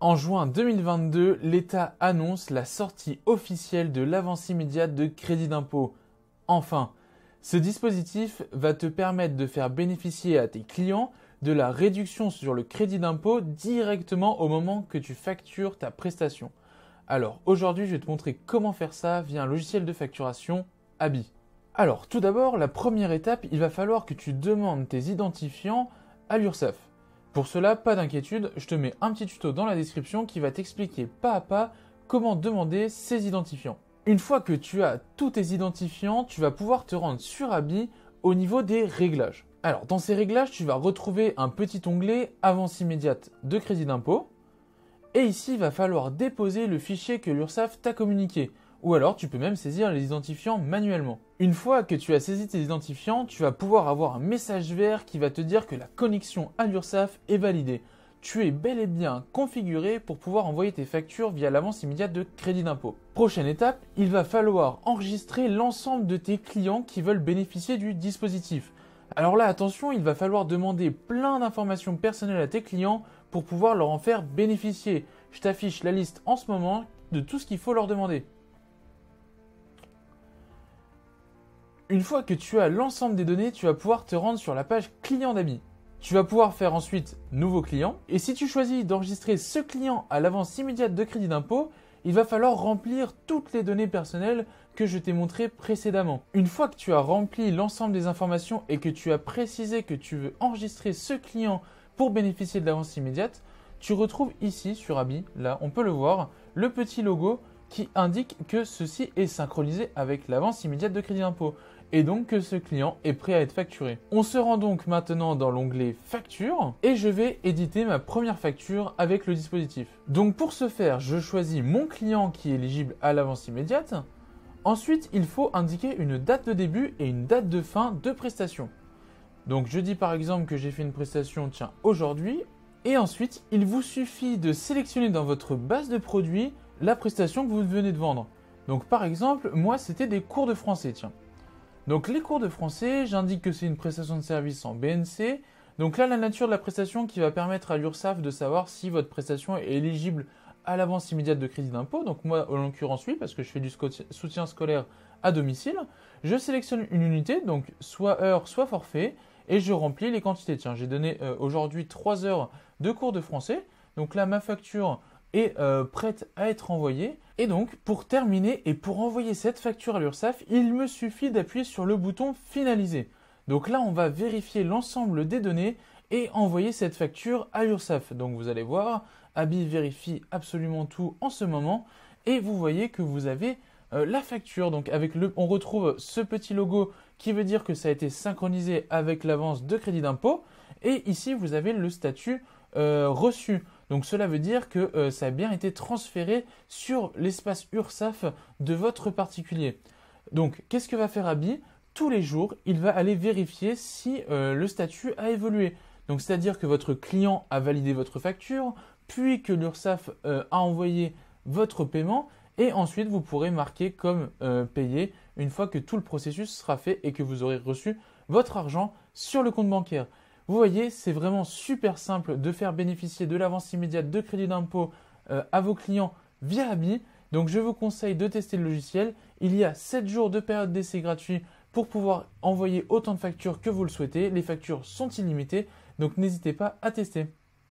En juin 2022, l'État annonce la sortie officielle de l'avance immédiate de crédit d'impôt. Enfin, ce dispositif va te permettre de faire bénéficier à tes clients de la réduction sur le crédit d'impôt directement au moment que tu factures ta prestation. Alors aujourd'hui, je vais te montrer comment faire ça via un logiciel de facturation Abi. Alors tout d'abord, la première étape, il va falloir que tu demandes tes identifiants à l'URSSAF. Pour cela, pas d'inquiétude, je te mets un petit tuto dans la description qui va t'expliquer pas à pas comment demander ces identifiants. Une fois que tu as tous tes identifiants, tu vas pouvoir te rendre sur Abi au niveau des réglages. Alors dans ces réglages, tu vas retrouver un petit onglet avance immédiate de crédit d'impôt. Et ici, il va falloir déposer le fichier que l'URSSAF t'a communiqué. Ou alors, tu peux même saisir les identifiants manuellement. Une fois que tu as saisi tes identifiants, tu vas pouvoir avoir un message vert qui va te dire que la connexion à l'URSSAF est validée. Tu es bel et bien configuré pour pouvoir envoyer tes factures via l'avance immédiate de crédit d'impôt. Prochaine étape, il va falloir enregistrer l'ensemble de tes clients qui veulent bénéficier du dispositif. Alors là, attention, il va falloir demander plein d'informations personnelles à tes clients pour pouvoir leur en faire bénéficier. Je t'affiche la liste en ce moment de tout ce qu'il faut leur demander. Une fois que tu as l'ensemble des données, tu vas pouvoir te rendre sur la page client d'Abi. Tu vas pouvoir faire ensuite nouveau client. Et si tu choisis d'enregistrer ce client à l'avance immédiate de crédit d'impôt, il va falloir remplir toutes les données personnelles que je t'ai montrées précédemment. Une fois que tu as rempli l'ensemble des informations et que tu as précisé que tu veux enregistrer ce client pour bénéficier de l'avance immédiate, tu retrouves ici sur Abi, là on peut le voir, le petit logo qui indique que ceci est synchronisé avec l'avance immédiate de crédit d'impôt et donc que ce client est prêt à être facturé. On se rend donc maintenant dans l'onglet facture et je vais éditer ma première facture avec le dispositif. Donc pour ce faire, je choisis mon client qui est éligible à l'avance immédiate. Ensuite, il faut indiquer une date de début et une date de fin de prestation. Donc je dis par exemple que j'ai fait une prestation, tiens, aujourd'hui. Et ensuite, il vous suffit de sélectionner dans votre base de produits la prestation que vous venez de vendre. Donc par exemple, moi c'était des cours de français, tiens. Donc les cours de français, j'indique que c'est une prestation de service en BNC. Donc là, la nature de la prestation qui va permettre à l'URSSAF de savoir si votre prestation est éligible à l'avance immédiate de crédit d'impôt. Donc moi, en l'occurrence, oui, parce que je fais du soutien scolaire à domicile. Je sélectionne une unité, donc soit heure, soit forfait, et je remplis les quantités. Tiens, j'ai donné aujourd'hui 3 heures de cours de français. Donc là, ma facture est prête à être envoyée. Et donc, pour terminer et pour envoyer cette facture à l'URSSAF, il me suffit d'appuyer sur le bouton « Finaliser ». Donc là, on va vérifier l'ensemble des données et envoyer cette facture à l'URSSAF. Donc vous allez voir, Abi vérifie absolument tout en ce moment et vous voyez que vous avez la facture. Donc on retrouve ce petit logo qui veut dire que ça a été synchronisé avec l'avance de crédit d'impôt. Et ici, vous avez le statut reçu. Donc cela veut dire que ça a bien été transféré sur l'espace URSSAF de votre particulier. Donc qu'est-ce que va faire Abi ? Tous les jours, il va aller vérifier si le statut a évolué. Donc c'est-à-dire que votre client a validé votre facture, puis que l'URSSAF a envoyé votre paiement et ensuite vous pourrez marquer comme payé une fois que tout le processus sera fait et que vous aurez reçu votre argent sur le compte bancaire. Vous voyez, c'est vraiment super simple de faire bénéficier de l'avance immédiate de crédit d'impôt à vos clients via Abi. Donc je vous conseille de tester le logiciel. Il y a 7 jours de période d'essai gratuit pour pouvoir envoyer autant de factures que vous le souhaitez. Les factures sont illimitées, donc n'hésitez pas à tester.